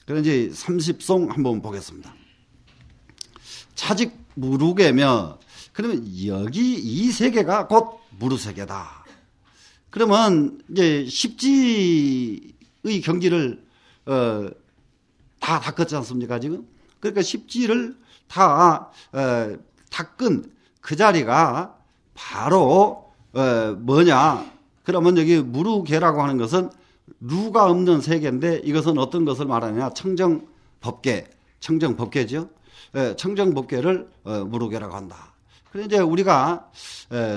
그럼 이제 30송 한번 보겠습니다. 차직 무르개며, 그러면 여기 이 세계가 곧 무르세계다. 그러면 이제 십지의 경지를 다 닦았지 않습니까 지금? 그러니까 십지를 다 닦은 그 자리가 바로 뭐냐? 그러면 여기 무르계라고 하는 것은 루가 없는 세계인데 이것은 어떤 것을 말하느냐? 청정법계, 청정법계죠. 청정법계를 무르계라고 한다. 그래서 이제 우리가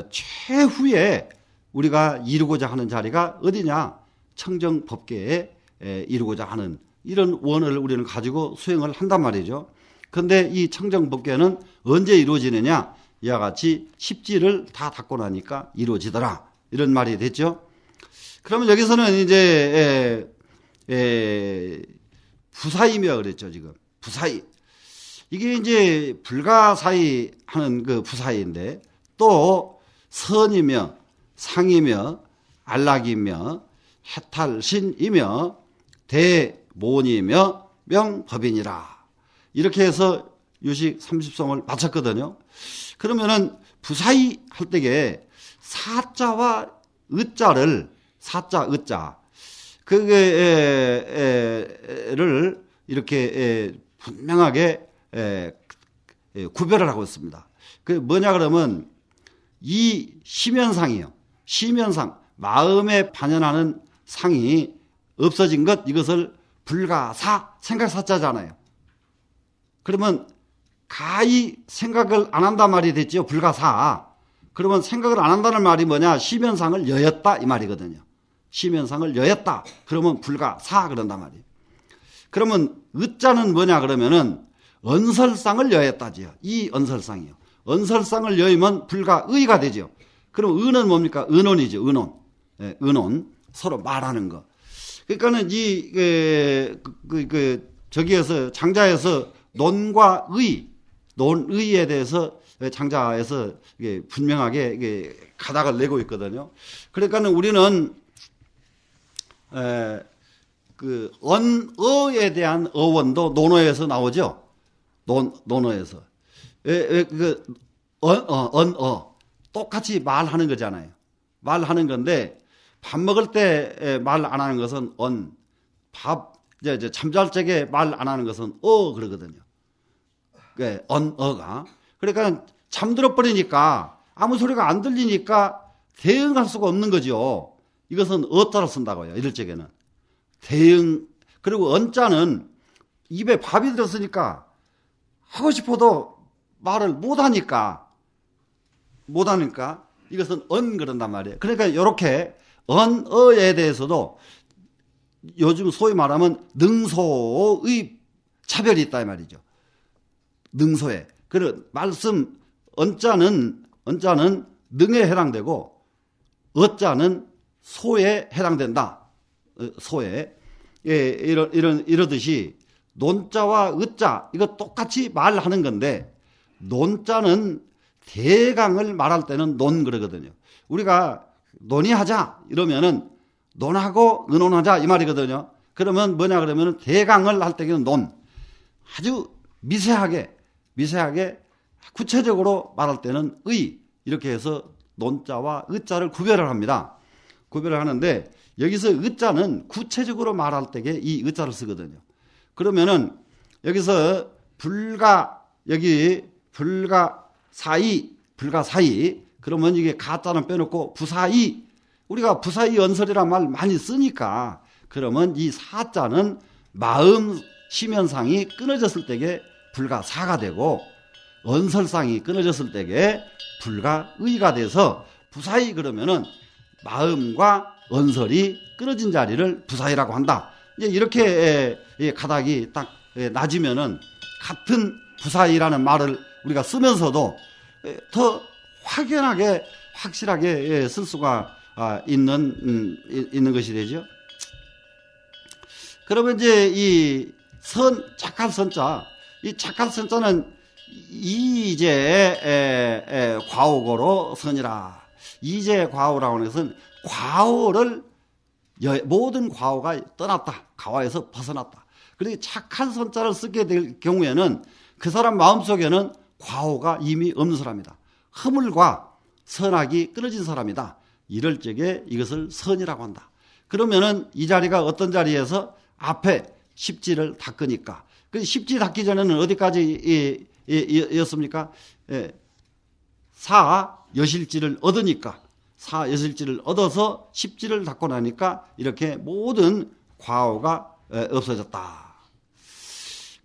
최후에 우리가 이루고자 하는 자리가 어디냐? 청정법계에 이루고자 하는 이런 원을 우리는 가지고 수행을 한단 말이죠. 그런데 이 청정법계는 언제 이루어지느냐? 이와 같이 십지를 다 닦고 나니까 이루어지더라. 이런 말이 됐죠. 그러면 여기서는 이제 부사이며 그랬죠, 지금. 부사이. 이게 이제 불가사의 하는 그 부사이인데 또 선이며 상이며 안락이며 해탈신이며 대모니며 명법인이라. 이렇게 해서 유식 30송을 마쳤거든요. 그러면은 부사이 할 때에 사자와 의자를 사자 의자 그게를 이렇게 분명하게 구별을 하고 있습니다. 그 뭐냐 그러면 이 시면상이요. 시면상 마음에 반연하는 상이 없어진 것 이것을 불가사 생각사자잖아요. 그러면 가히 생각을 안 한단 말이 됐죠. 불가사. 그러면 생각을 안 한다는 말이 뭐냐? 시면상을 여였다 이 말이거든요. 시면상을 여였다. 그러면 불가사 그런단 말이에요. 그러면 의자는 뭐냐 그러면은 언설상을 여였다지요. 이 언설상이요. 언설상을 여이면 불가의가 되죠. 그럼 의는 뭡니까? 은혼이죠. 은혼. 예, 은혼. 서로 말하는 거. 그러니까는 저기에서 장자에서 논과 의, 논의에 대해서 장자에서 분명하게 가닥을 내고 있거든요. 그러니까는 우리는 그 언어에 대한 어원도 논어에서 나오죠. 논어에서. 언어. 똑같이 말하는 거잖아요. 말하는 건데, 밥 먹을 때 말 안 하는 것은 이제 잠잘 적에 말 안 하는 것은 그러거든요. 언어가. 그러니까 잠들어 버리니까 아무 소리가 안 들리니까 대응할 수가 없는 거죠. 이것은 어자를 쓴다고요. 이럴 적에는. 대응. 그리고 언자는 입에 밥이 들었으니까 하고 싶어도 말을 못하니까 이것은 그런단 말이에요. 그러니까 이렇게 언어에 대해서도 요즘 소위 말하면 능소의 차별이 있다 이 말이죠. 능소에. 그 말씀 언자는 능에 해당되고 어자는 소에 해당된다. 소에. 예, 이러듯이 논자와 의자 이거 똑같이 말하는 건데 논자는 대강을 말할 때는 논 그러거든요. 우리가 논의하자 이러면은 논하고 의논하자 이 말이거든요. 그러면 뭐냐 그러면은 대강을 할 때는 논. 아주 미세하게 구체적으로 말할 때는 의 이렇게 해서 논자와 의자를 구별을 합니다. 구별을 하는데 여기서 의자는 구체적으로 말할 때에 이 의자를 쓰거든요. 그러면은 여기서 불가사의 그러면 이게 가자는 빼놓고 부사의 우리가 부사의 언설이란 말 많이 쓰니까 그러면 이 사자는 마음 시면상이 끊어졌을 때에 불가사가 되고 언설상이 끊어졌을 때에 불가의가 돼서 부사의 그러면은 마음과 언설이 끊어진 자리를 부사의라고 한다. 이제 이렇게 가닥이 딱 낮으면은 같은 부사의라는 말을 우리가 쓰면서도 더 확실하게 쓸 수가 있는 것이 되죠. 그러면 이제 이 착할 선자, 이 착할 선자는 이제 과오고로 선이라. 이제 과오라고 하는 것은 과오를 모든 과오가 떠났다. 과오에서 벗어났다. 그리고 착한 선자를 쓰게 될 경우에는 그 사람 마음속에는 과오가 이미 없는 사람이다. 허물과 선악이 끊어진 사람이다. 이럴 적에 이것을 선이라고 한다. 그러면은 이 자리가 어떤 자리에서 앞에 십지를 닦으니까. 그 십지 닦기 전에는 어디까지 였습니까? 사여실지를 얻으니까. 사여실지를 얻어서 십지를 닦고 나니까 이렇게 모든 과오가 없어졌다.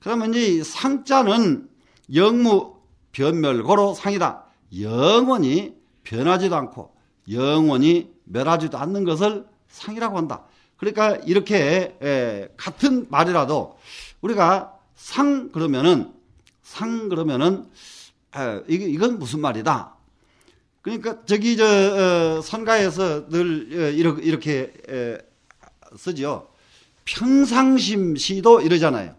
그러면 이 상자는 영무 변멸고로 상이다. 영원히 변하지도 않고 영원히 멸하지도 않는 것을 상이라고 한다. 그러니까 이렇게 같은 말이라도 우리가 상 그러면은 이건 무슨 말이다. 그러니까 저기 선가에서 늘 이렇게 쓰죠. 평상심시도 이러잖아요.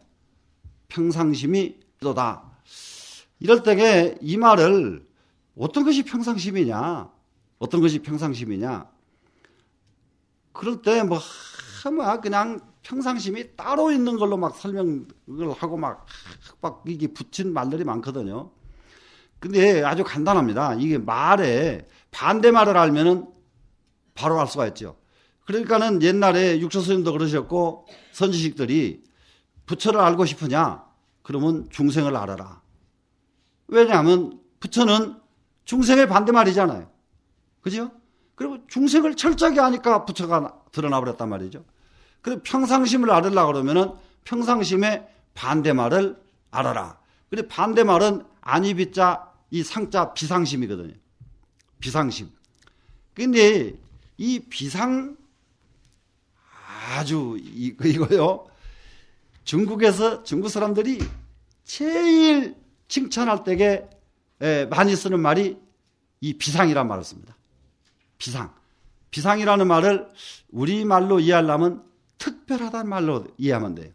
평상심이 시도다. 이럴 때에 이 말을 어떤 것이 평상심이냐? 어떤 것이 평상심이냐? 그럴 때 뭐 그냥 평상심이 따로 있는 걸로 막 설명을 하고 막 이게 붙인 말들이 많거든요. 근데 아주 간단합니다. 이게 말에 반대말을 알면은 바로 알 수가 있죠. 그러니까는 옛날에 육처스님도 그러셨고 선지식들이 부처를 알고 싶으냐? 그러면 중생을 알아라. 왜냐하면 부처는 중생의 반대말이잖아요. 그죠? 그리고 중생을 철저하게 아니까 부처가 드러나 버렸단 말이죠. 그리고 평상심을 알으려고 그러면은 평상심의 반대말을 알아라. 그리고 반대말은 아니비자 이 상자 비상심이거든요. 비상심. 근데 이 비상 아주 이거요. 중국 사람들이 제일 칭찬할 때에 많이 쓰는 말이 이 비상이란 말을 씁니다. 비상. 비상이라는 말을 우리말로 이해하려면 특별하다는 말로 이해하면 돼요.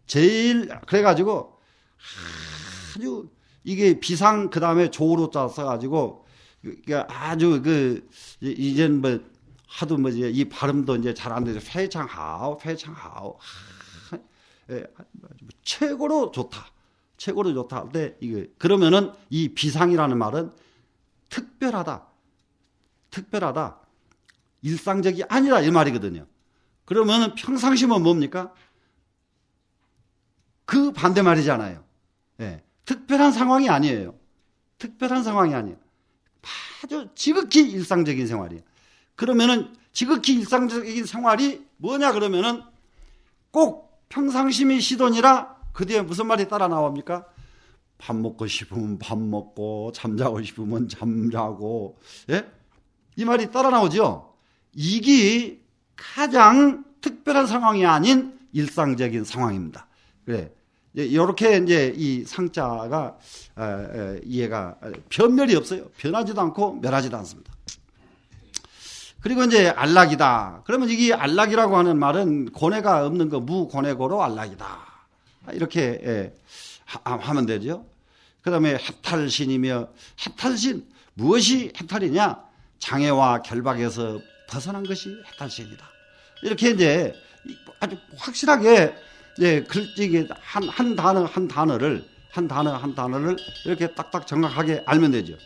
제일 그래가지고 아주 이게 비상 그 다음에 조로 써가지고 아주 이제는 뭐 하도 뭐지 이 발음도 이제 잘 안 되죠. 회창하오. 최고로 좋다. 최고로 좋다. 근데 이게 그러면은 이 비상이라는 말은 특별하다. 일상적이 아니라 이 말이거든요. 그러면은 평상심은 뭡니까? 그 반대말이잖아요. 특별한 상황이 아니에요. 특별한 상황이 아니에요. 아주 지극히 일상적인 생활이에요. 그러면은 지극히 일상적인 생활이 뭐냐 그러면은 꼭 평상심이 시돈이라 그 뒤에 무슨 말이 따라 나옵니까? 밥 먹고 싶으면 밥 먹고 잠자고 싶으면 잠자고 이 말이 따라 나오죠. 이게 가장 특별한 상황이 아닌 일상적인 상황입니다. 그래. 이렇게 이제 이 상자가 이해가 변멸이 없어요. 변하지도 않고 멸하지도 않습니다. 그리고 이제 안락이다. 그러면 이게 안락이라고 하는 말은 고뇌가 없는 거 무고뇌고로 안락이다. 이렇게 하면 되죠. 그다음에 해탈신이며 해탈신 무엇이 해탈이냐? 장애와 결박에서 벗어난 것이 해탈신이다. 이렇게 이제 아주 확실하게 이게 한 단어를 이렇게 딱딱 정확하게 알면 되죠.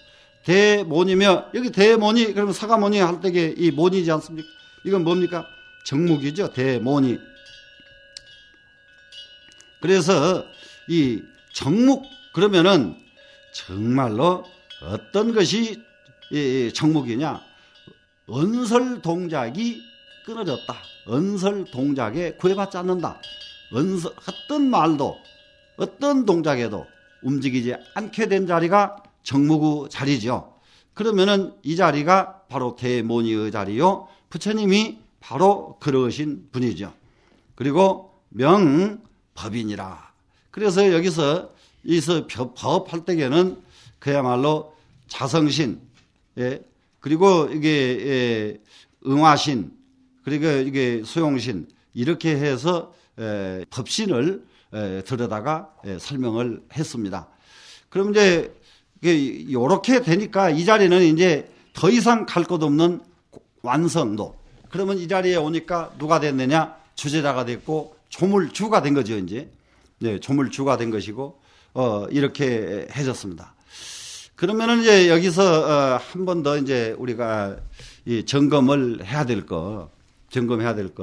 대모니며 여기 대모니 그러면 사가모니 할 때에 이 모니지 않습니까? 이건 뭡니까? 정묵이죠. 대모니. 그래서 이 정묵 그러면은 정말로 어떤 것이 정묵이냐? 언설 동작이 끊어졌다. 언설 동작에 구애받지 않는다. 어떤 말도 어떤 동작에도 움직이지 않게 된 자리가 정무구 자리죠. 그러면은 이 자리가 바로 대모니의 자리요. 부처님이 바로 그러신 분이죠. 그리고 명법이니라. 그래서 여기서 법할 때에는 그야말로 자성신, 그리고 이게 응화신, 그리고 이게 수용신 이렇게 해서 법신을 들여다가 설명을 했습니다. 그럼 이제 이렇게 되니까 이 자리는 이제 더 이상 갈 것 없는 완성도, 그러면 이 자리에 오니까 누가 됐느냐? 주제자가 됐고 조물주가 된 거죠, 이제. 네, 조물주가 된 것이고, 이렇게 해졌습니다. 그러면은 이제 여기서, 한 번 더 이제 우리가 이 점검을 해야 될 거, 점검해야 될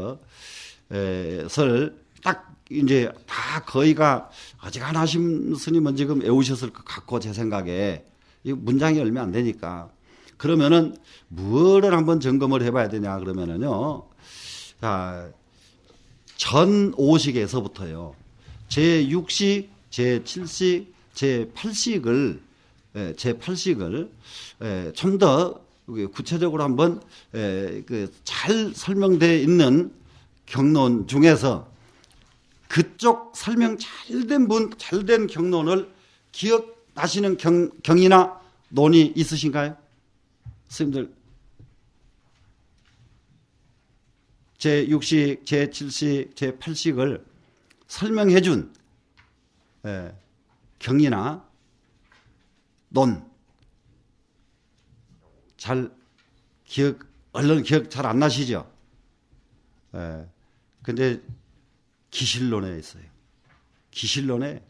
것을 딱 이제 다 거의가 어지간하신 스님은 지금 외우셨을 것 같고, 제 생각에. 이 문장이 얼마 안 되니까. 그러면은 뭐를 한번 점검을 해봐야 되냐 그러면은요. 자, 전오식에서부터요. 제6식, 제7식, 제8식을 좀 더 구체적으로 한번 잘 설명되어 있는 경론 중에서 그쪽 설명 잘된 경론을 기억나시는 경이나 논이 있으신가요? 스님들, 제6식, 제7식, 제8식을 설명해 준 경이나 논, 얼른 기억 잘 안 나시죠? 근데 기실론에 있어요. 기실론에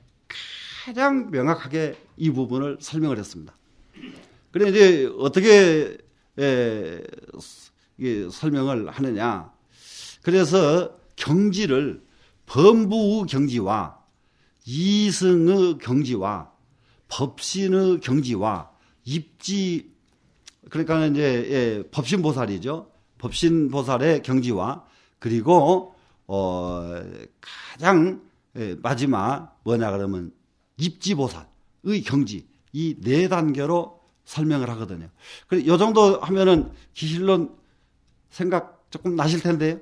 가장 명확하게 이 부분을 설명을 했습니다. 그래 이제 어떻게 설명을 하느냐? 그래서 경지를 범부의 경지와 이승의 경지와 법신의 경지와 입지, 그러니까 이제 법신보살이죠. 법신보살의 경지와 그리고 가장 마지막 뭐냐 그러면 입지보살의 경지, 이 네 단계로 설명을 하거든요. 그래, 이 정도 하면은 기실론 생각 조금 나실 텐데요.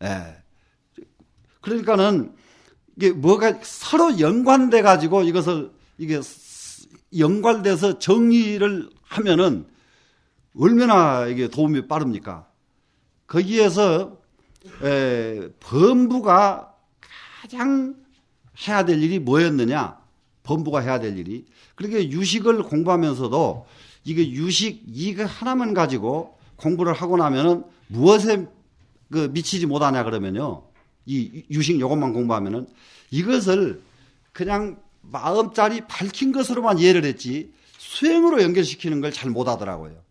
예. 그러니까는 이게 뭐가 서로 연관돼 가지고 이것을 이게 연관돼서 정의를 하면은 얼마나 이게 도움이 빠릅니까? 거기에서 범부가 가장 해야 될 일이 뭐였느냐? 범부가 해야 될 일이. 그렇게 유식을 공부하면서도 이게 유식 이거 하나만 가지고 공부를 하고 나면은 무엇에 미치지 못하냐 그러면요. 이 유식 요것만 공부하면은 이것을 그냥 마음자리 밝힌 것으로만 이해를 했지 수행으로 연결시키는 걸 잘 못하더라고요.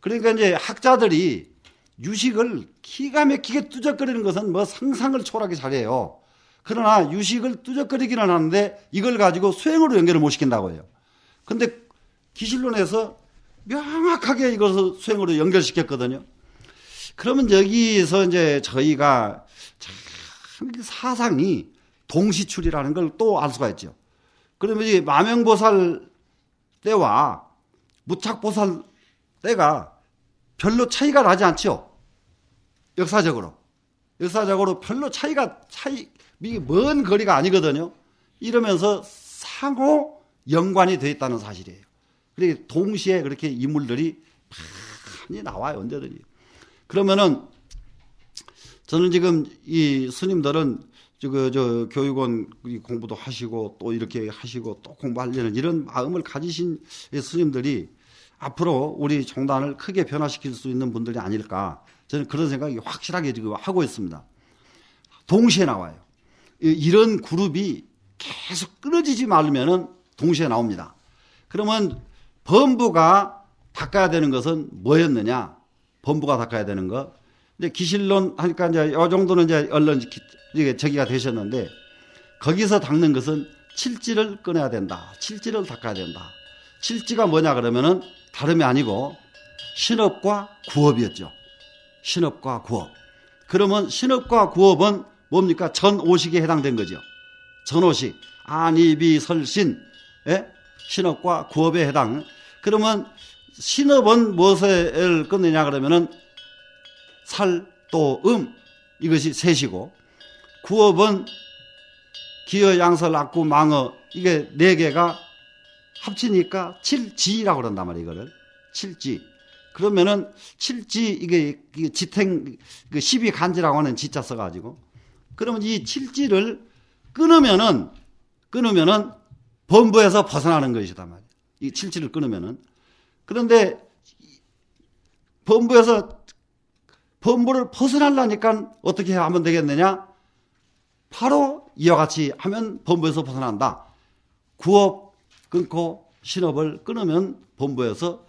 그러니까 이제 학자들이 유식을 기가 막히게 뚜적거리는 것은 뭐 상상을 초월하게 잘해요. 그러나 유식을 뚜적거리기는 하는데 이걸 가지고 수행으로 연결을 못 시킨다고 해요. 근데 기실론에서 명확하게 이것을 수행으로 연결시켰거든요. 그러면 여기서 이제 저희가 참 사상이 동시출이라는 걸 또 알 수가 있죠. 그러면 이 마명보살 때와 무착보살 때가 별로 차이가 나지 않죠. 역사적으로 별로 이게 먼 거리가 아니거든요. 이러면서 상호 연관이 되어 있다는 사실이에요. 그리고 동시에 그렇게 인물들이 많이 나와요, 언제든지. 그러면은 저는 지금 이 스님들은 저 교육원 공부도 하시고 또 이렇게 하시고 또 공부하려는 이런 마음을 가지신 스님들이 앞으로 우리 종단을 크게 변화시킬 수 있는 분들이 아닐까, 저는 그런 생각이 확실하게 지금 하고 있습니다. 동시에 나와요. 이런 그룹이 계속 끊어지지 말면은 동시에 나옵니다. 그러면 범부가 닦아야 되는 것은 뭐였느냐? 범부가 닦아야 되는 거. 이제 기실론 하니까 이제 이 정도는 이제 얼른 이게 저기가 되셨는데, 거기서 닦는 것은 칠지를 끊어야 된다. 칠지를 닦아야 된다. 칠지가 뭐냐 그러면은 다름이 아니고 신업과 구업이었죠. 신업과 구업. 그러면 신업과 구업은 뭡니까? 전오식에 해당된 거죠. 전오식. 안이비 설신. 신업과 구업에 해당. 그러면 신업은 무엇을 끊느냐 그러면은 살, 도, 이것이 셋이고, 구업은 기어, 양설, 악구, 망어, 이게 네 개가 합치니까 칠지라고 그런단 말이에요, 이거를. 칠지. 그러면은 칠지, 이게 지탱, 12간지라고 하는 지자 써가지고. 그러면 이 칠지를 끊으면은 범부에서 벗어나는 것이단 말이에요. 이 칠지를 끊으면은. 그런데 범부에서 범부를 벗어나려니까 어떻게 하면 되겠느냐? 바로 이와 같이 하면 범부에서 벗어난다. 구업 끊고 신업을 끊으면 범부에서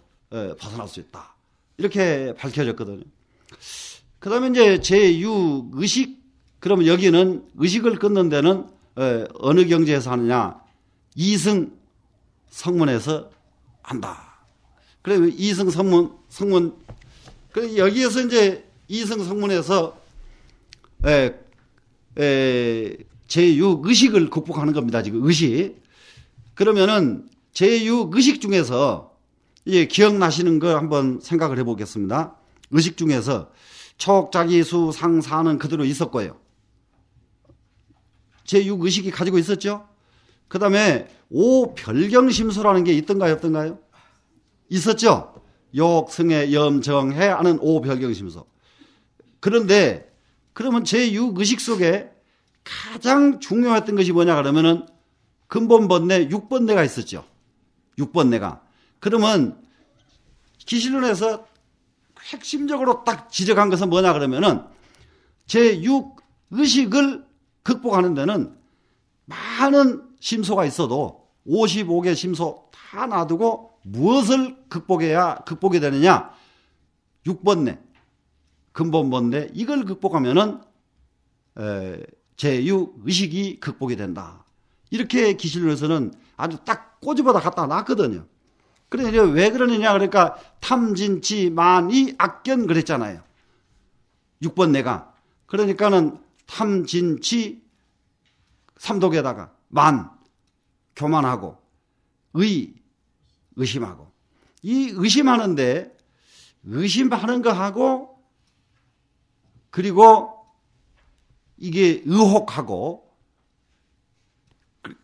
벗어날 수 있다. 이렇게 밝혀졌거든요. 그 다음에 이제 제6의식, 그러면 여기는 의식을 끊는 데는 어느 경지에서 하느냐? 이승 성문에서 한다. 그래, 이승 성문, 그래, 여기에서 이제 이승 성문에서 제6의식을 극복하는 겁니다. 지금 의식. 그러면은 제6의식 중에서 기억나시는 거 한번 생각을 해보겠습니다. 의식 중에서 촉자기수 상사는 그대로 있었고요. 제6의식이 가지고 있었죠. 그 다음에 오별경심소라는 게 있던가요, 없던가요? 있었죠. 욕, 승해, 염, 정해 하는 오별경심소. 그런데 그러면 제6의식 속에 가장 중요했던 것이 뭐냐 그러면은 근본번뇌 6번뇌가 있었죠. 6번뇌가. 그러면 기실론에서 핵심적으로 딱 지적한 것은 뭐냐 그러면은 제6의식을 극복하는 데는 많은 심소가 있어도 55개 심소 다 놔두고 무엇을 극복이 되느냐? 6번뇌, 근본번뇌 이걸 극복하면은 제6의식이 극복이 된다. 이렇게 기실론에서는 아주 딱 꼬집어다 갖다 놨거든요. 그러니까 왜 그러느냐 그러니까 탐진치 만이 악견 그랬잖아요. 6번뇌가. 그러니까는 탐진치 삼독에다가 만 교만하고 의심하고 이 의심하는데 의심하는 거하고 그리고 이게 의혹하고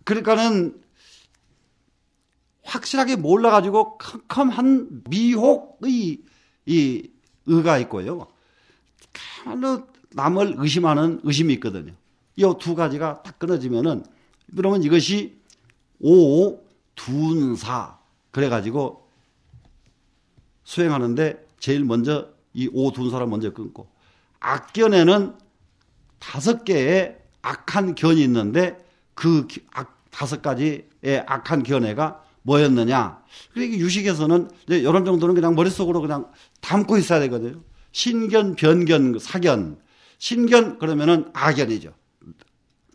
그러니까는 확실하게 몰라가지고 컴컴한 미혹의 이 의가 있고요. 가만히 남을 의심하는 의심이 있거든요. 이 두 가지가 딱 끊어지면은 그러면 이것이 오둔사 그래가지고 수행하는데 제일 먼저 이 오둔사를 먼저 끊고 악견에는 5개의 악한 견이 있는데 그 5가지의 악한 견해가 뭐였느냐? 그러니까 유식에서는 이런 정도는 그냥 머릿속으로 그냥 담고 있어야 되거든요. 신견, 변견, 사견. 신견 그러면은 악견이죠.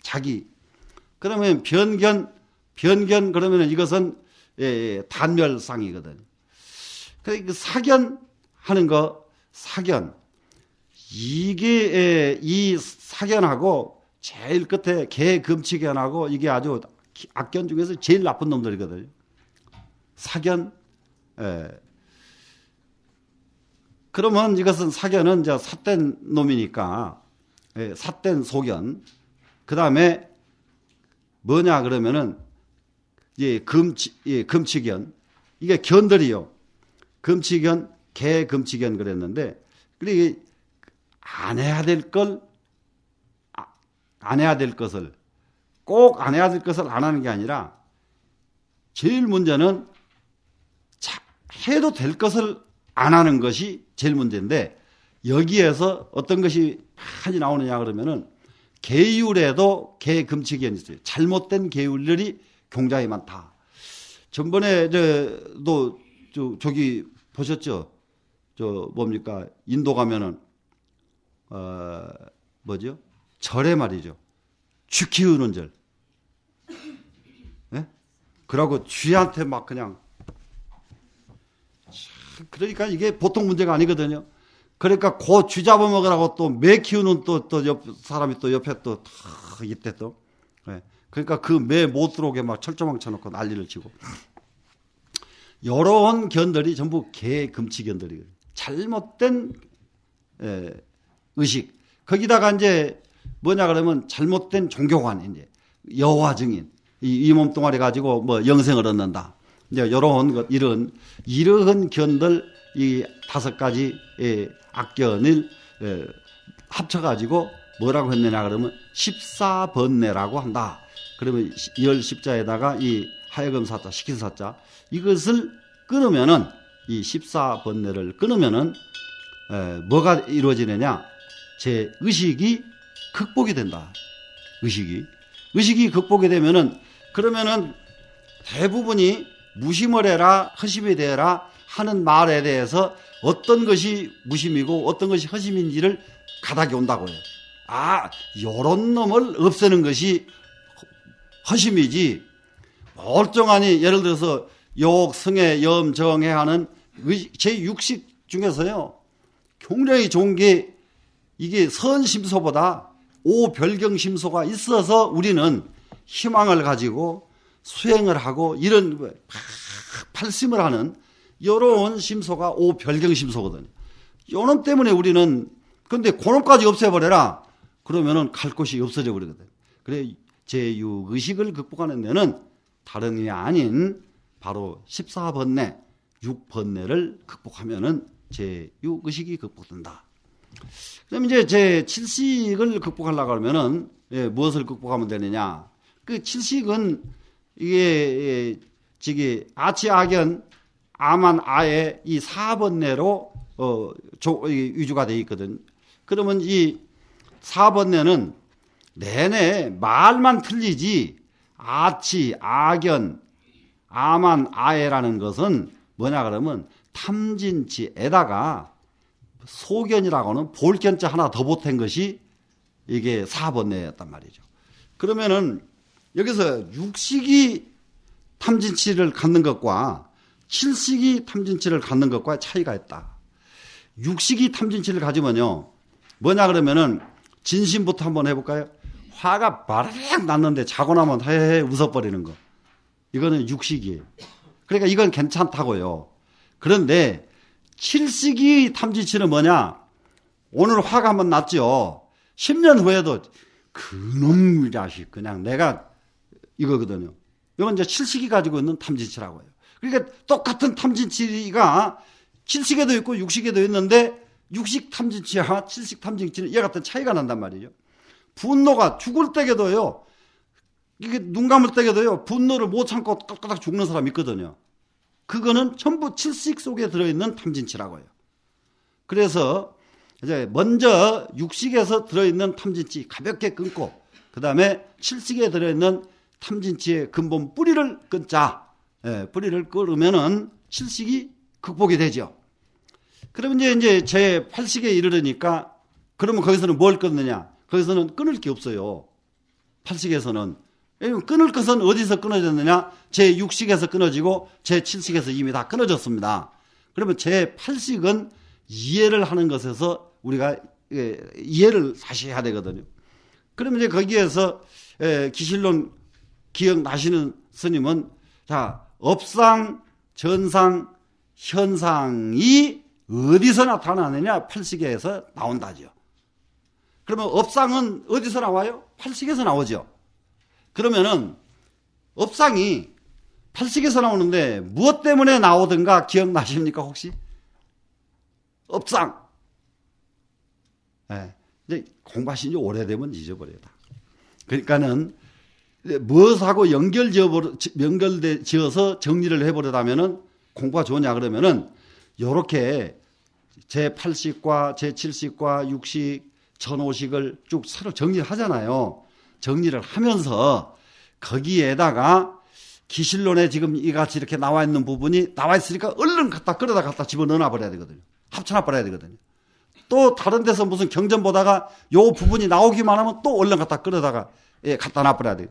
자기. 그러면 변견 그러면은 이것은 단멸상이거든요. 그 사견 하는 거, 사견. 이게 이 사견하고 제일 끝에 개금치견하고 이게 아주 악견 중에서 제일 나쁜 놈들이거든요. 사견. 그러면 이것은 사견은 이제 삿된 놈이니까 삿된 소견. 그 다음에 뭐냐 그러면은 금치견. 이게 견들이요. 금치견, 개금치견 그랬는데 그리고 안 해야 될 것을 꼭 안 해야 될 것을 안 하는 게 아니라 제일 문제는 해도 될 것을 안 하는 것이 제일 문제인데 여기에서 어떤 것이 많이 나오느냐 그러면은 계율에도 개금치견이 있어요. 잘못된 계율들이 굉장히 많다. 전번에 저기 보셨죠? 뭡니까? 인도 가면은 뭐죠? 절에 말이죠. 쥐 키우는 절. 네? 그러고 쥐한테 막 그냥 그러니까 이게 보통 문제가 아니거든요. 그러니까 쥐 잡아먹으라고 또 매 키우는 또 옆 사람이 또 옆에 또 이때 또. 네. 그러니까 그 매 못 들어오게 막 철조망 쳐놓고 난리를 치고. 여러 견들이 전부 개금치견들이에요. 잘못된 의식. 거기다가 이제 뭐냐 그러면 잘못된 종교관 이제 여화 증인 이 몸뚱아리 가지고 뭐 영생을 얻는다. 이제 이러한 견들 이 5가지 악견을 합쳐가지고 뭐라고 했느냐 그러면 14번뇌라고 한다. 그러면 열 십자에다가 이 하여금 사자, 시킨 사자 이것을 끊으면은 이 14번뇌를 끊으면은 뭐가 이루어지느냐? 제 의식이 극복이 된다. 의식이 극복이 되면은, 그러면은 대부분이 무심을 해라, 허심이 되라 하는 말에 대해서 어떤 것이 무심이고 어떤 것이 허심인지를 가닥이 온다고요. 요런 놈을 없애는 것이 허심이지, 멀쩡하니, 예를 들어서 욕, 성애, 염, 정해 하는 제 육식 중에서요, 굉장히 좋은 게 이게 선심소보다 오별경심소가 있어서 우리는 희망을 가지고 수행을 하고 이런 발심을 하는 이런 심소가 오별경심소거든요. 요놈 때문에 우리는, 근데 그놈까지 없애버려라 그러면은 갈 곳이 없어져 버리거든요. 그래 제6의식을 극복하는 데는 다른 게 아닌 바로 14번뇌, 6번뇌를 극복하면은 제6의식이 극복된다. 그럼 이제 제7식을 극복하려고 하면은 무엇을 극복하면 되느냐? 그 7식은 이게 아치, 악연, 아만, 아의 이 4번뇌로 위주가 되어 있거든. 그러면 이 4번뇌는 내내 말만 틀리지, 아치, 악연, 아만, 아에라는 것은 뭐냐 그러면 탐진치에다가 소견이라고는 볼견자 하나 더 보탠 것이 이게 4번뇌였단 말이죠. 그러면은 여기서 6식이 탐진치를 갖는 것과 7식이 탐진치를 갖는 것과 차이가 있다. 6식이 탐진치를 가지면요, 뭐냐 그러면은 진심부터 한번 해볼까요? 화가 바르륵 났는데 자고 나면 헤헤 웃어버리는 거. 이거는 6식이에요. 그러니까 이건 괜찮다고요. 그런데 7식이 탐진치는 뭐냐? 오늘 화가 한번 났죠. 10년 후에도 그놈 자식 그냥 내가 이거거든요. 이건 이제 7식이 가지고 있는 탐진치라고 해요. 그러니까 똑같은 탐진치가 7식에도 있고 6식에도 있는데 6식 탐진치와 7식 탐진치는 이와 같은 차이가 난단 말이죠. 분노가 죽을 때에도요, 이게 눈 감을 때에도요, 분노를 못 참고 까딱 죽는 사람이 있거든요. 그거는 전부 7식 속에 들어있는 탐진치라고 해요. 그래서 이제 먼저 6식에서 들어있는 탐진치 가볍게 끊고, 그 다음에 7식에 들어있는 탐진치의 근본 뿌리를 끊자. 뿌리를 끊으면은 7식이 극복이 되죠. 그러면 이제 제 8식에 이르르니까, 그러면 거기서는 뭘 끊느냐? 거기서는 끊을 게 없어요. 8식에서는. 끊을 것은 어디서 끊어졌느냐? 제 6식에서 끊어지고 제 7식에서 이미 다 끊어졌습니다. 그러면 제 8식은 이해를 하는 것에서 우리가 이해를 다시 해야 되거든요. 그러면 이제 거기에서 기실론 기억나시는 스님은, 자, 업상, 전상, 현상이 어디서 나타나느냐? 8식에서 나온다죠. 그러면 업상은 어디서 나와요? 8식에서 나오죠. 그러면은 업상이 8식에서 나오는데 무엇 때문에 나오든가 기억나십니까 혹시? 업상. 이제 공부하신 지 오래되면 잊어버려요. 그러니까는 무엇하고 연결지어서 정리를 해버리다면은 공부가 좋으냐 그러면은 요렇게 제8식과 제7식과 6식, 전오식을 쭉 서로 정리를 하잖아요. 정리를 하면서 거기에다가 기실론에 지금 이같이 이렇게 나와 있는 부분이 나와 있으니까 얼른 갖다 집어넣어 버려야 되거든요. 합쳐놔 버려야 되거든요. 또 다른 데서 무슨 경전 보다가 요 부분이 나오기만 하면 또 얼른 갖다 놔버려야 돼요.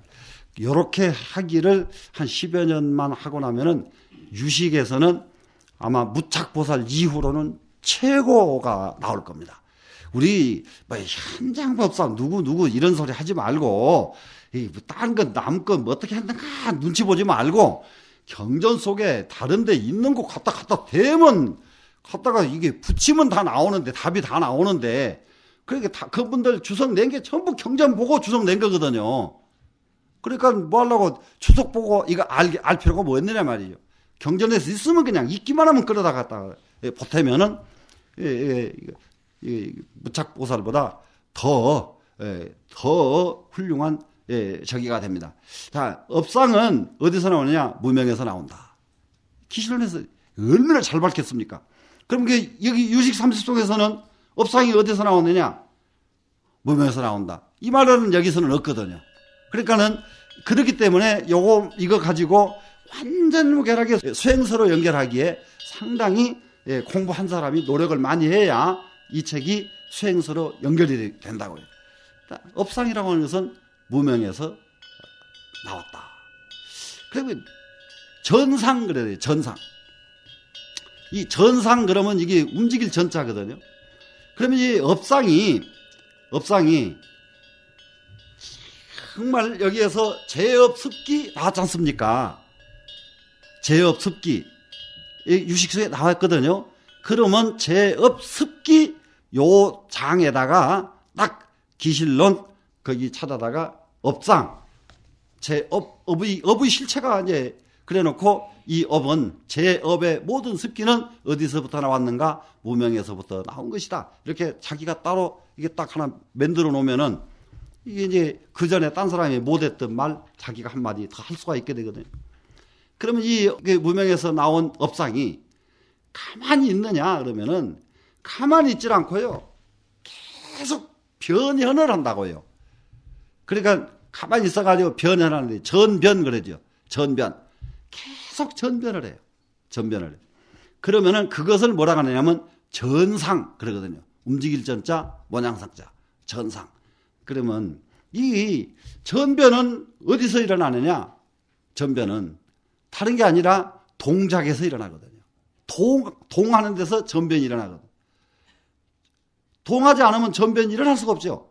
요렇게 하기를 한 10여 년만 하고 나면은 유식에서는 아마 무착보살 이후로는 최고가 나올 겁니다. 우리 현장법사 누구 이런 소리 하지 말고, 딴 건 남 건 어떻게 한다가 눈치 보지 말고, 경전 속에 다른 데 있는 거 갖다 대면 갖다가 이게 붙이면 다 나오는데, 답이 다 나오는데, 그러니까 그분들 주석 낸 게 전부 경전 보고 주석 낸 거거든요. 그러니까 뭐 하려고 주석 보고 이거 알 필요가 뭐 있느냐 말이죠. 경전에서 있으면 그냥 있기만 하면 끌어다 갖다가 보태면은 무착보살보다 더 훌륭한 저기가 됩니다. 자, 업상은 어디서 나오느냐? 무명에서 나온다. 기실론에서 얼마나 잘 밝혔습니까? 그럼 여기 유식 30속에서는 업상이 어디서 나오느냐? 무명에서 나온다. 이 말은 여기서는 없거든요. 그러니까는 그렇기 때문에 이거 가지고 완전 무결하게 수행서로 연결하기에 상당히 공부한 사람이 노력을 많이 해야 이 책이 수행서로 연결이 된다고요. 업상이라고 하는 것은 무명에서 나왔다. 그리고 전상 그래야 돼요. 전상. 이 전상 그러면 이게 움직일 전자거든요. 그러면 이 업상이 정말 여기에서 제업습기 나왔지 않습니까? 제업습기 유식서에 나왔거든요. 그러면 제업습기 요 장에다가 딱 기실론 거기 찾아다가 업상 제업의 실체가 이제 그래놓고 이 업은 제업의 모든 습기는 어디서부터 나왔는가? 무명에서부터 나온 것이다. 이렇게 자기가 따로 이게 딱 하나 만들어 놓으면은 이게 이제 그 전에 딴 사람이 못했던 말 자기가 한마디 더 할 수가 있게 되거든요. 그러면 이 무명에서 나온 업상이 가만히 있느냐? 그러면은 가만히 있질 않고요. 계속 변현을 한다고요. 그러니까 가만히 있어가지고 변현하는데 전변 그러죠. 전변. 계속 전변을 해요. 전변을 해요. 그러면은 그것을 뭐라고 하느냐면 전상 그러거든요. 움직일 전자, 모양상자, 전상. 그러면 이 전변은 어디서 일어나느냐? 전변은 다른 게 아니라 동작에서 일어나거든요. 동하는 데서 전변이 일어나거든요. 동하지 않으면 전변이 일어날 수가 없죠.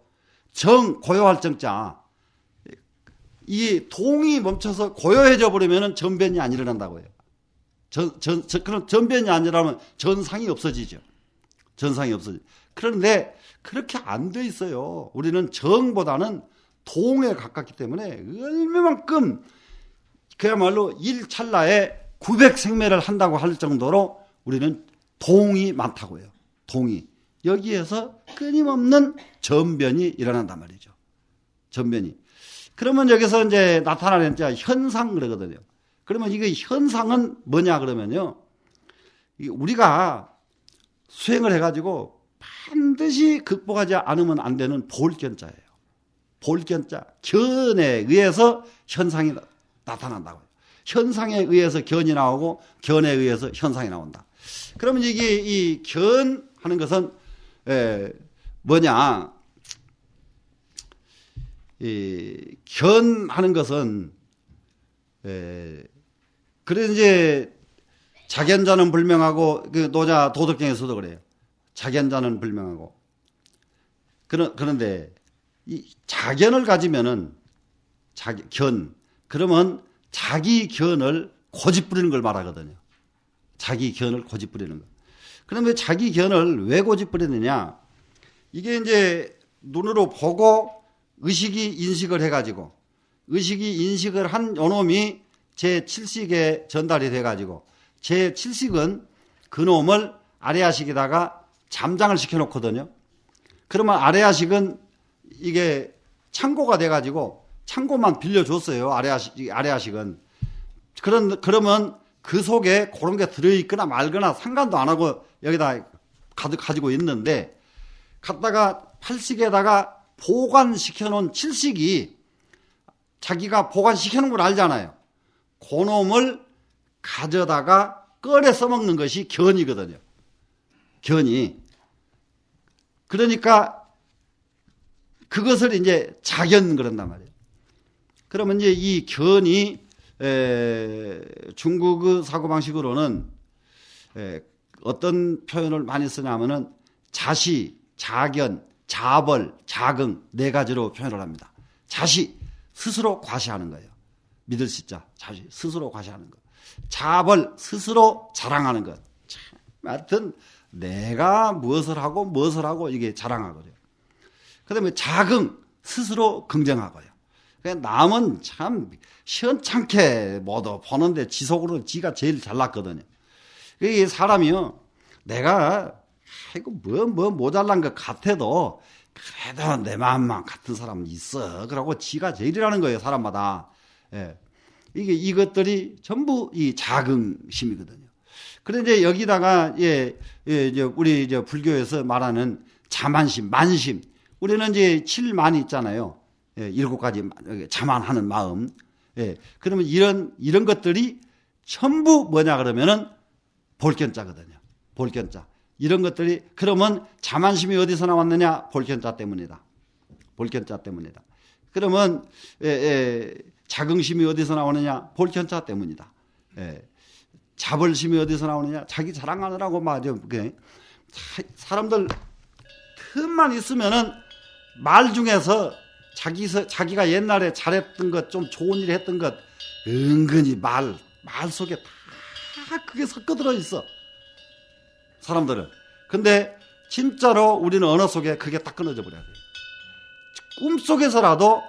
고요할 정자. 이 동이 멈춰서 고요해져 버리면 전변이 안 일어난다고 해요. 그럼 전변이 안 일어나면 전상이 없어지죠. 전상이 없어지죠. 그런데 그렇게 안 돼 있어요. 우리는 정보다는 동에 가깝기 때문에 얼마만큼 그야말로 일찰나에 900생매를 한다고 할 정도로 우리는 동이 많다고 해요. 동이. 여기에서 끊임없는 전변이 일어난단 말이죠. 전변이. 그러면 여기서 이제 나타나는 현상 그러거든요. 그러면 이게 현상은 뭐냐 그러면요. 우리가 수행을 해가지고 반드시 극복하지 않으면 안 되는 볼견자예요. 볼견자. 견에 의해서 현상이 나타난다고요. 현상에 의해서 견이 나오고 견에 의해서 현상이 나온다. 그러면 이게 이 견 하는 것은 뭐냐? 이 견 하는 것은 그래서 이제 자견자는 불명하고 그 노자 도덕경에서도 그래요. 자견자는 불명하고 그런데 이 자견을 가지면은 견 그러면 자기 견을 고집부리는 걸 말하거든요. 자기 견을 고집부리는 거. 그러면 자기 견을 왜 고집부리느냐? 이게 이제 눈으로 보고 의식이 인식을 해가지고 의식이 인식을 한 요놈이 제7식에 전달이 돼가지고 제7식은 그놈을 아래아식에다가 잠장을 시켜놓거든요. 그러면 아래아식은 이게 창고가 돼가지고 창고만 빌려줬어요. 아래아식은. 그러면 그 속에 그런 게 들어있거나 말거나 상관도 안 하고 여기다 가지고 있는데 갖다가 8식에다가 보관시켜놓은 7식이 자기가 보관시켜놓은 걸 알잖아요. 그놈을 가져다가 꺼내 써먹는 것이 견이거든요. 견이. 그러니까 그것을 이제 자견 그런단 말이에요. 그러면 이제 이 견이 중국의 사고방식으로는 어떤 표현을 많이 쓰냐면은 자시, 자견, 자벌, 자긍 네 가지로 표현을 합니다. 자시, 스스로 과시하는 거예요. 믿을 시자, 자시, 스스로 과시하는 것. 자벌, 스스로 자랑하는 것. 참, 하여튼 내가 무엇을 하고 이게 자랑하거든요. 그 다음에 자긍, 스스로 긍정하고요. 남은 참 시원찮게 모두 보는데 지속으로 지가 제일 잘났거든요. 이 사람이요, 내가 아이고 뭐 모자란 것 같아도 그래도 내 마음만 같은 사람은 있어. 그러고 지가 제일이라는 거예요, 사람마다. 예. 이것들이 전부 이 자긍심이거든요. 그런데 여기다가 이제 우리 이제 불교에서 말하는 자만심, 만심. 우리는 이제 7만이 있잖아요. 7가지 자만하는 마음. 그러면 이런 것들이 전부 뭐냐 그러면은 볼견자거든요. 볼견자. 이런 것들이 그러면 자만심이 어디서 나왔느냐? 볼견자 때문이다. 볼견자 때문이다. 그러면 자긍심이 어디서 나오느냐? 볼견자 때문이다. 자벌심이 어디서 나오느냐? 자기 자랑하느라고 말이죠. 사람들 틈만 있으면은 말 중에서 자기가 옛날에 잘했던 것, 좀 좋은 일 했던 것, 은근히 말 속에 다 그게 섞어 들어 있어. 사람들은. 근데 진짜로 우리는 언어 속에 그게 딱 끊어져 버려야 돼요. 꿈속에서라도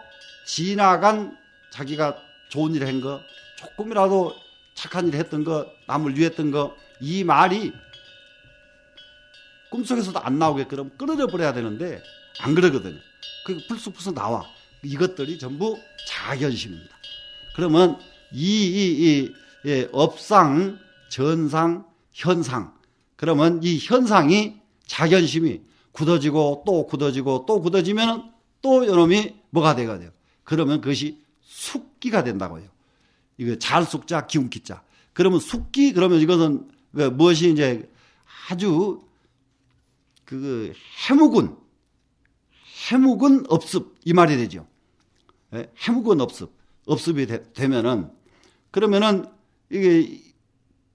지나간 자기가 좋은 일 한 거, 조금이라도 착한 일 했던 거, 남을 위했던 거, 이 말이 꿈속에서도 안 나오게끔 끊어져 버려야 되는데 안 그러거든요. 그 불쑥불쑥 나와. 이것들이 전부 자견심입니다. 그러면 이 업상, 전상, 현상. 그러면 이 현상이 자견심이 굳어지고 또 굳어지고 또 굳어지면 또 이놈이 뭐가 되거든요. 그러면 그것이 숙기가 된다고요. 이거 잘 숙자, 기운기자. 그러면 숙기, 그러면 이것은 무엇이 이제 아주 해묵은 업습, 이 말이 되죠. 해묵은 업습이 되면은, 그러면은 이게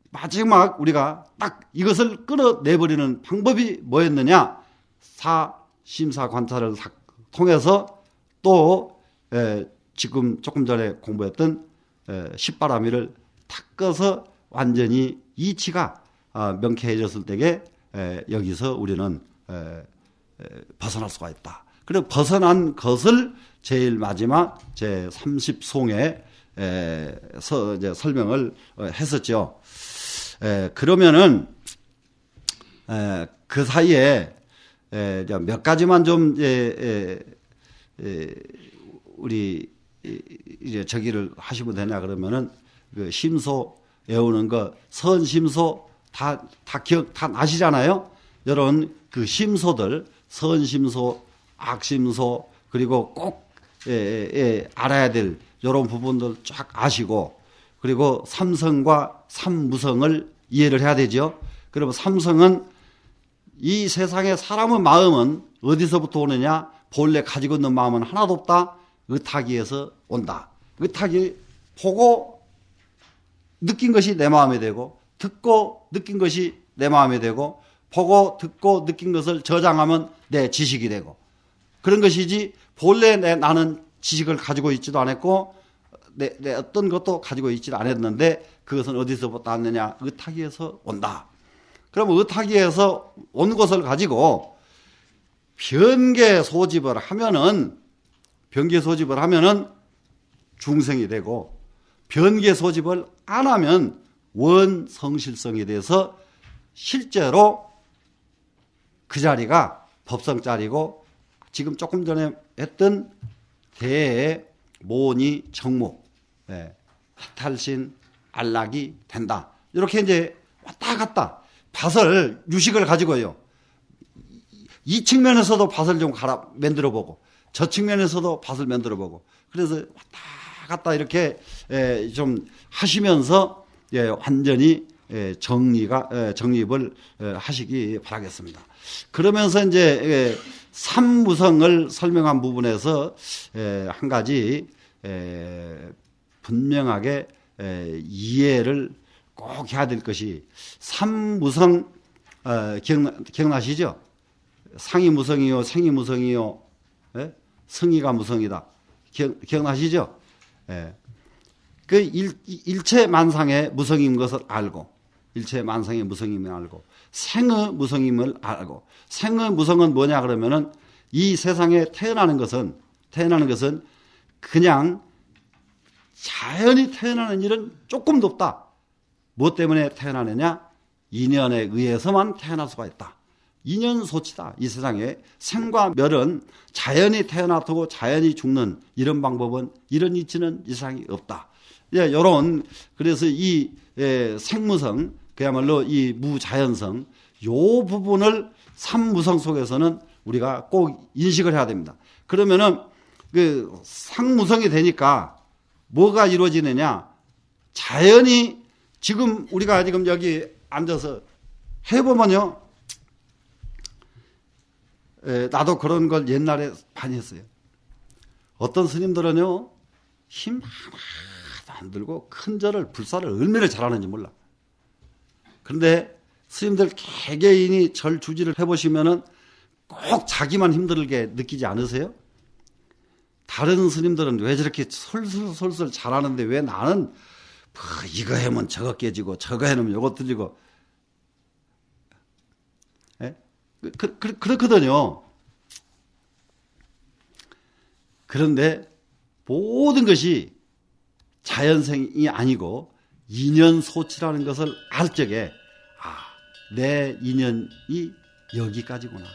마지막 우리가 딱 이것을 끌어내버리는 방법이 뭐였느냐? 심사 관찰을 통해서 또 지금 조금 전에 공부했던 십바라미를 닦아서 완전히 이치가 명쾌해졌을 때에 여기서 우리는 벗어날 수가 있다. 그리고 벗어난 것을 제일 마지막 제 30송에 이제 설명을 했었죠. 그러면은 그 사이에 몇 가지만 좀 우리 이제 저기를 하시면 되냐 그러면은 그 심소 외우는 거 선심소 다 아시잖아요. 이런 그 심소들 선심소, 악심소 그리고 꼭 알아야 될 이런 부분들 쫙 아시고 그리고 삼성과 삼무성을 이해를 해야 되죠. 그러면 삼성은 이 세상에 사람의 마음은 어디서부터 오느냐? 본래 가지고 있는 마음은 하나도 없다. 의탁이에서 온다. 의탁이 보고 느낀 것이 내 마음에 되고 듣고 느낀 것이 내 마음에 되고 보고 듣고 느낀 것을 저장하면 내 지식이 되고 그런 것이지 본래 나는 지식을 가지고 있지도 않았고 내 어떤 것도 가지고 있지도 않았는데 그것은 어디서부터 왔느냐? 의탁이에서 온다. 그러면 의탁이에서 온 것을 가지고 변계 소집을 하면은 중생이 되고 변계 소집을 안 하면 원성실성이 돼서 실제로 그 자리가 법성 자리고 지금 조금 전에 했던 대모니 정무, 탈신, 안락이 된다. 이렇게 이제 왔다 갔다 밭을 유식을 가지고요. 이 측면에서도 밭을 좀 만들어 보고 저 측면에서도 밭을 만들어 보고 그래서 왔다 갔다 이렇게 좀 하시면서 완전히 정립을 하시기 바라겠습니다. 그러면서 이제 삼무성을 설명한 부분에서 한 가지 분명하게 이해를 꼭 해야 될 것이 삼무성 기억나시죠? 상이 무성이요, 생이 무성이요, 성이가 무성이다. 기억나시죠? 그 일체 만상의 무성인 것을 알고, 일체 만상의 무성임을 알고, 생의 무성임을 알고, 생의 무성은 뭐냐 그러면은 이 세상에 태어나는 것은 그냥 자연히 태어나는 일은 조금도 없다. 무엇 때문에 태어나느냐? 인연에 의해서만 태어날 수가 있다. 인연소치다. 이 세상에 생과 멸은 자연히 태어나고 자연히 죽는 이런 방법은 이런 이치는 이 세상에 없다. 요런 그래서 이 생무성 그야말로 이 무자연성, 요 부분을 삼무성 속에서는 우리가 꼭 인식을 해야 됩니다. 그러면은 그 상무성이 되니까 뭐가 이루어지느냐? 자연히 지금 우리가 지금 여기 앉아서 해보면요. 나도 그런 걸 옛날에 많이 했어요. 어떤 스님들은요, 힘 하나도 안 들고 큰 절을, 불사를 얼마나 잘하는지 몰라. 그런데 스님들 개개인이 절 주지를 해보시면은 꼭 자기만 힘들게 느끼지 않으세요? 다른 스님들은 왜 저렇게 솔솔솔솔 잘하는데 왜 나는 이거 해면 저거 깨지고 저거 해놓으면 이거 들리고. 예? 그렇거든요. 그런데 모든 것이 자연생이 아니고 인연소치라는 것을 알 적에 내 인연이 여기까지구나.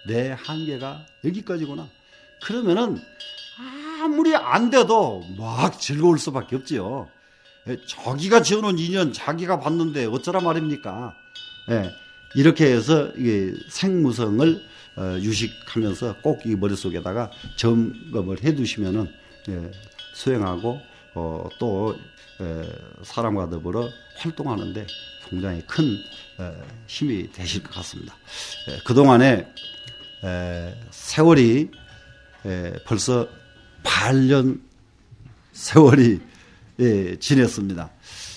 내 한계가 여기까지구나. 그러면은 아무리 안 돼도 막 즐거울 수밖에 없지요. 저기가 지어놓은 인연 자기가 받는데 어쩌라 말입니까? 이렇게 해서 생무성을 유식하면서 꼭 이 머릿속에다가 점검을 해 두시면은 수행하고 또 사람과 더불어 활동하는데 굉장히 큰 힘이 되실 것 같습니다. 그동안에 세월이 벌써 8년 세월이 지냈습니다.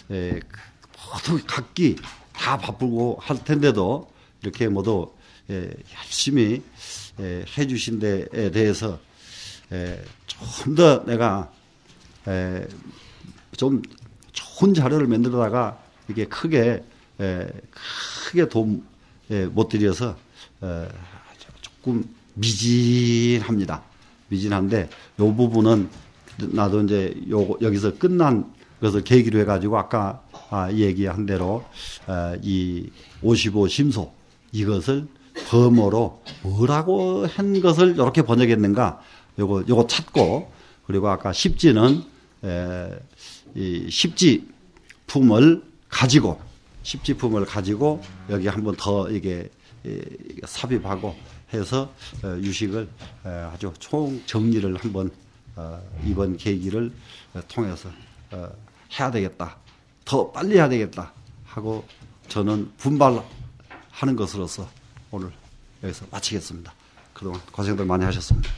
모두 각기 다 바쁘고 할 텐데도 이렇게 모두 열심히 해주신 데에 대해서 좀 더 내가 좀 좋은 자료를 만들다가 이게 크게 도움 못 드려서 조금 미진합니다. 미진한데 요 부분은 나도 이제 여기서 끝난 것을 계기로 해가지고 아까 얘기한 대로 이 55 심소 이것을 범어로 뭐라고 한 것을 이렇게 번역했는가 요거 찾고 그리고 아까 십지는 이 십지품을 가지고 여기 한번 더 이게 삽입하고 해서 유식을 아주 총 정리를 한번 이번 계기를 통해서 해야 되겠다. 더 빨리 해야 되겠다 하고 저는 분발하는 것으로서 오늘 여기서 마치겠습니다. 그동안 고생들 많이 하셨습니다.